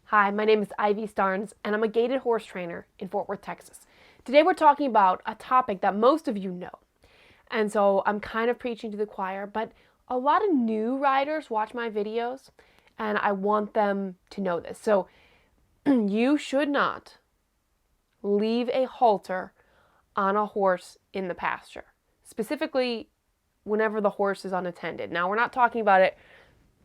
Hi, my name is Ivy Starnes, and I'm a gaited horse trainer in Fort Worth, Texas. Today we're talking about a topic that most of you know. And so I'm kind of preaching to the choir, but a lot of new riders watch my videos, and I want them to know this. So you should not leave a halter on a horse in the pasture, specifically whenever the horse is unattended. Now, we're not talking about it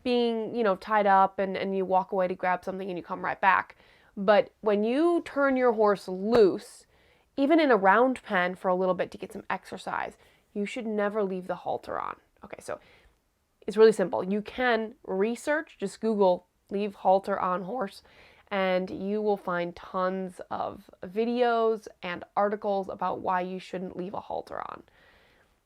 being, tied up and you walk away to grab something and you come right back. But when you turn your horse loose, even in a round pen for a little bit to get some exercise, you should never leave the halter on. Okay, so it's really simple. You can research, just Google leave halter on horse, and you will find tons of videos and articles about why you shouldn't leave a halter on.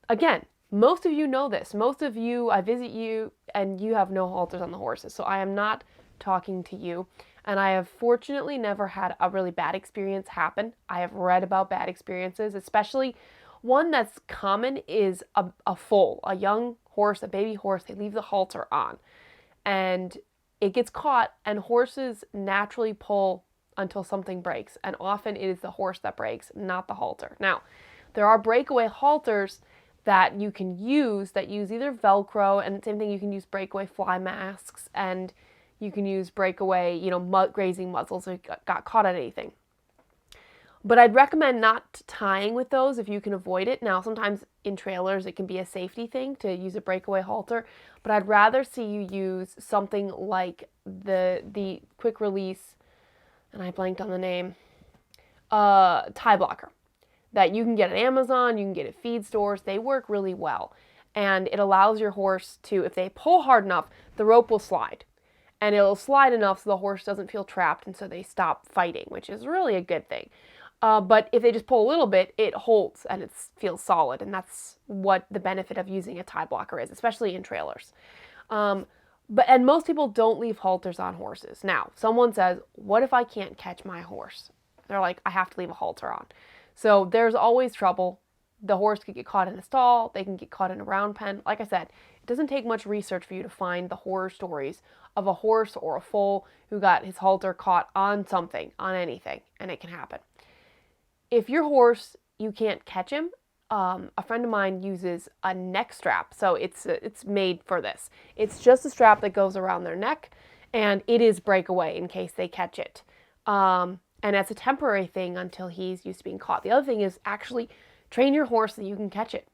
Again, most of you know this. Most of you, I visit you and you have no halters on the horses. So I am not talking to you. And I have fortunately never had a really bad experience happen. I have read about bad experiences, especially one that's common is a foal, a young horse, a baby horse. They leave the halter on and it gets caught, and horses naturally pull until something breaks. And often it is the horse that breaks, not the halter. Now, there are breakaway halters that you can use that use either Velcro, and same thing, you can use breakaway fly masks, and you can use breakaway, grazing muzzles if you got caught on anything. But I'd recommend not tying with those if you can avoid it. Now, sometimes in trailers it can be a safety thing to use a breakaway halter, but I'd rather see you use something like the quick release, and I blanked on the name, tie blocker that you can get at Amazon, you can get at feed stores. They work really well. And it allows your horse to, if they pull hard enough, the rope will slide. And it'll slide enough so the horse doesn't feel trapped, and so they stop fighting, which is really a good thing. But if they just pull a little bit, it holds and it feels solid. And that's what the benefit of using a tie blocker is, especially in trailers. And most people don't leave halters on horses. Now, someone says, what if I can't catch my horse? They're like, I have to leave a halter on. So there's always trouble. The horse could get caught in a stall. They can get caught in a round pen. Like I said, it doesn't take much research for you to find the horror stories of a horse or a foal who got his halter caught on something, on anything, and it can happen. If your horse, you can't catch him, a friend of mine uses a neck strap. So it's made for this. It's just a strap that goes around their neck, and it is breakaway in case they catch it. And that's a temporary thing until he's used to being caught. The other thing is actually train your horse so you can catch it.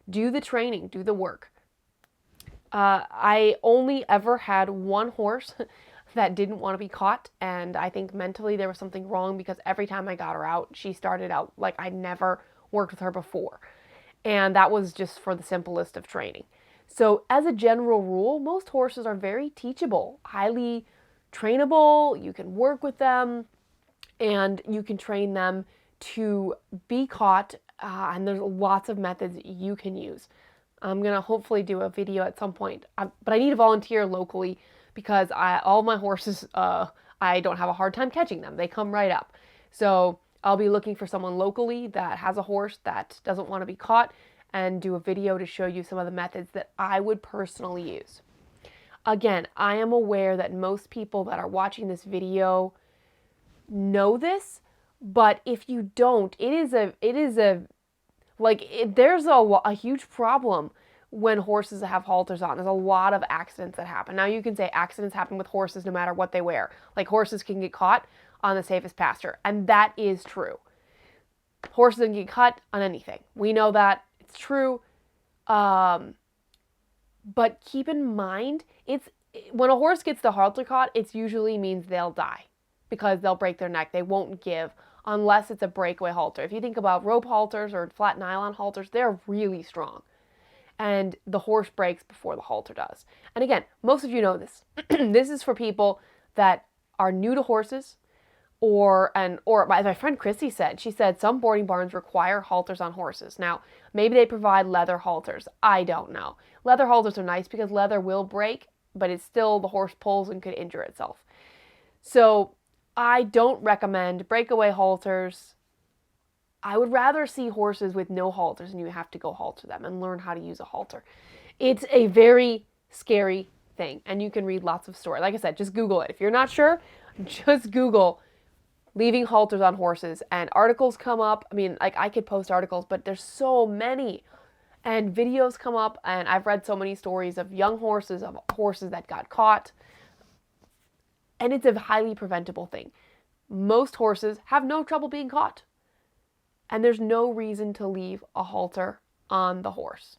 Do the training, do the work. I only ever had one horse that didn't want to be caught, and I think mentally there was something wrong because every time I got her out, she started out like I'd never worked with her before. And that was just for the simplest of training. So as a general rule, most horses are very teachable, highly trainable. You can work with them, and you can train them to be caught, and there's lots of methods you can use. I'm going to hopefully do a video at some point, but I need a volunteer locally because all my horses, I don't have a hard time catching them. They come right up. So I'll be looking for someone locally that has a horse that doesn't want to be caught and do a video to show you some of the methods that I would personally use. Again, I am aware that most people that are watching this video know this, but if you don't, there's a huge problem when horses have halters on. There's a lot of accidents that happen. Now you can say accidents happen with horses no matter what they wear. Like horses can get caught on the safest pasture, and that is true. Horses can get caught on anything. We know that. It's true. But keep in mind, when a horse gets the halter caught, it usually means they'll die because they'll break their neck. They won't give unless it's a breakaway halter. If you think about rope halters or flat nylon halters, they're really strong. And the horse breaks before the halter does. And again, most of you know this. This is for people that are new to horses, or my friend Chrissy said, she said some boarding barns require halters on horses. Now, maybe they provide leather halters. I don't know. Leather halters are nice because leather will break, but it's still, the horse pulls and could injure itself. So I don't recommend breakaway halters. I would rather see horses with no halters and you have to go halter them and learn how to use a halter. It's a very scary thing, and you can read lots of stories. Like I said, just Google it. If you're not sure, Just Google leaving halters on horses and articles come up. I mean, like I could post articles, but there's so many. And videos come up, and I've read so many stories of young horses, of horses that got caught. And it's a highly preventable thing. Most horses have no trouble being caught. And there's no reason to leave a halter on the horse.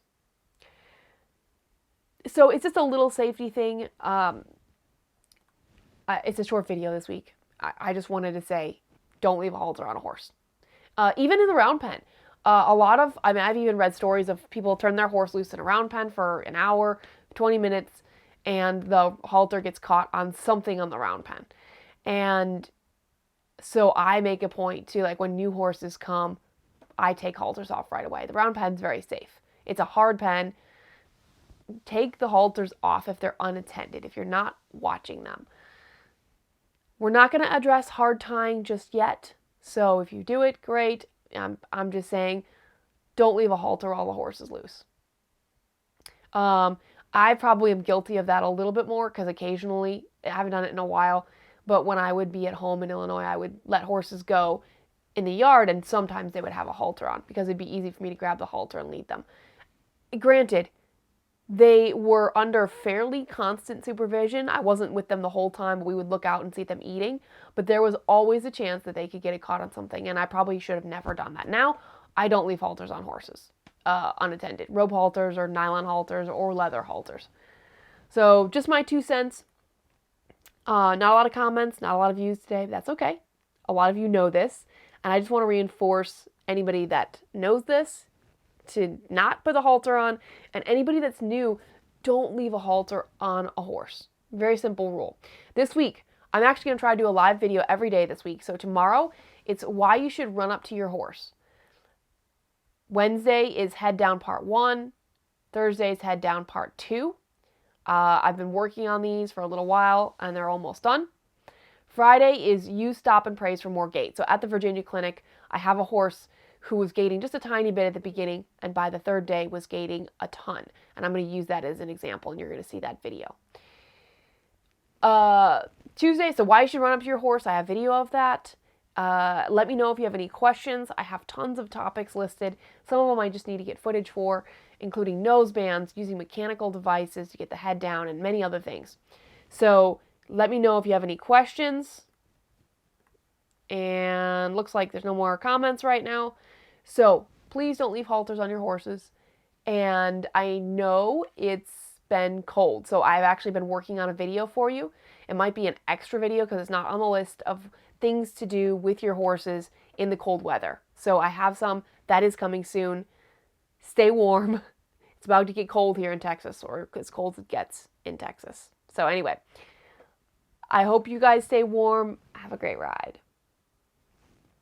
So it's just a little safety thing. It's a short video this week. I just wanted to say, don't leave a halter on a horse. Even in the round pen. I've even read stories of people turn their horse loose in a round pen for an hour, 20 minutes, and the halter gets caught on something on the round pen. And so I make a point to, like, when new horses come, I take halters off right away. The round pen's very safe. It's a hard pen. Take the halters off if they're unattended, if you're not watching them. We're not going to address hard tying just yet. So if you do it, great. I'm just saying, don't leave a halter while the horse is loose. I probably am guilty of that a little bit more because occasionally, I haven't done it in a while, but when I would be at home in Illinois, I would let horses go in the yard, and sometimes they would have a halter on because it'd be easy for me to grab the halter and lead them. Granted, they were under fairly constant supervision. I wasn't with them the whole time, but we would look out and see them eating. But there was always a chance that they could get caught on something, and I probably should have never done that. Now, I don't leave halters on horses unattended. Rope halters or nylon halters or leather halters. So just my 2 cents. Not a lot of comments, not a lot of views today, but that's okay. A lot of you know this, and I just want to reinforce anybody that knows this to not put the halter on, and anybody that's new, don't leave a halter on a horse. Very simple rule. This week, I'm actually going to try to do a live video every day this week. So tomorrow, it's why you should run up to your horse. Wednesday is head down part 1. Thursday is head down part 2. I've been working on these for a little while, and they're almost done. Friday is you stop and praise for more gait. So at the Virginia Clinic, I have a horse who was gaiting just a tiny bit at the beginning, and by the 3rd day was gaiting a ton. And I'm going to use that as an example, and you're going to see that video. Tuesday, so why you should run up to your horse. I have video of that. Let me know if you have any questions. I have tons of topics listed. Some of them I just need to get footage for, including nose bands, using mechanical devices to get the head down, and many other things. So let me know if you have any questions. And looks like there's no more comments right now. So please don't leave halters on your horses. And I know it's been cold, so I've actually been working on a video for you. It might be an extra video because it's not on the list of things to do with your horses in the cold weather. So I have some that is coming soon. Stay warm. It's about to get cold here in Texas, or as cold as it gets in Texas. So anyway, I hope you guys stay warm. Have a great ride.